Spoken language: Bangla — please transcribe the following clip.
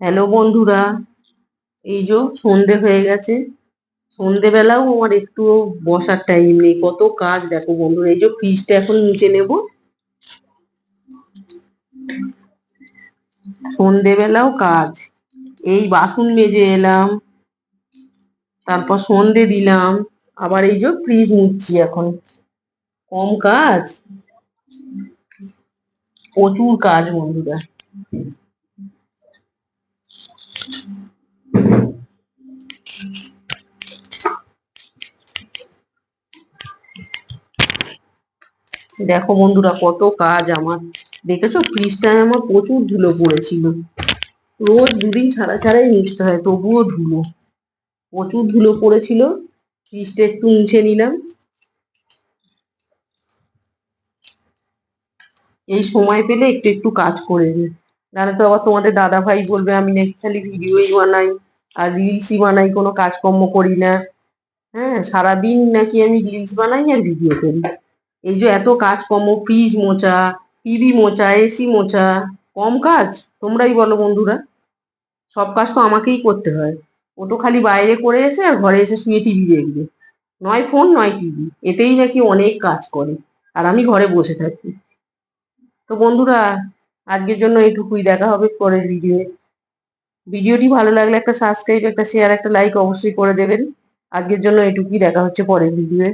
হ্যালো বন্ধুরা, এই যে সন্ধে হয়ে গেছে। সন্ধেবেলাও আমার একটু বসার টাইম নেই, কত কাজ দেখো বন্ধুরা। এই যে ফ্রিজটা এখন মুছে নেব। সন্ধেবেলাও কাজ, এই বাসন মেজে এলাম, তারপর সন্ধে দিলাম, আবার এই যে ফ্রিজ মুছছি এখন। কম কাজ? প্রচুর কাজ বন্ধুরা। দেখো বন্ধুরা কত কাজ আমার। দেখেছো ফ্রিজটায় আমার প্রচুর ধুলো পড়েছিল, রোজ দুদিন ছাড়া ছাড়াই মুছতে হয়, তবুও ধুলো, প্রচুর ধুলো পড়েছিল। ফ্রিজটা একটু মুছে নিলাম। এই সময় পেলে একটু একটু কাজ করে নিই, নাহলে তো আবার তোমাদের দাদা ভাই বলবে আমি নাকি খালি ভিডিওই বানাই আর রিলসই বানাই, কোনো কাজকর্ম করি না। হ্যাঁ, সারাদিন নাকি আমি রিলস বানাই আর ভিডিও করি। এই যে এত কাজকর্ম, ফ্রিজ মোছা, টিভি মোছা, এসি মোছা, কম কাজ? তোমরাই বলো বন্ধুরা। সব কাজ তো আমাকেই করতে হয়। ও তো খালি বাইরে করে এসে আর ঘরে এসে শুয়ে টিভি দেখবে, নয় ফোন নয় টিভি, এতেই নাকি অনেক কাজ করে, আর আমি ঘরে বসে থাকি। তো বন্ধুরা, আজকের জন্য এটুকুই, দেখা হবে পরের ভিডিও। ভিডিওটি ভালো লাগলে একটা সাবস্ক্রাইব, একটা শেয়ার, একটা লাইক অবশ্যই করে দেবেন। আজকের জন্য এটুকুই, দেখা হচ্ছে পরের ভিডিও।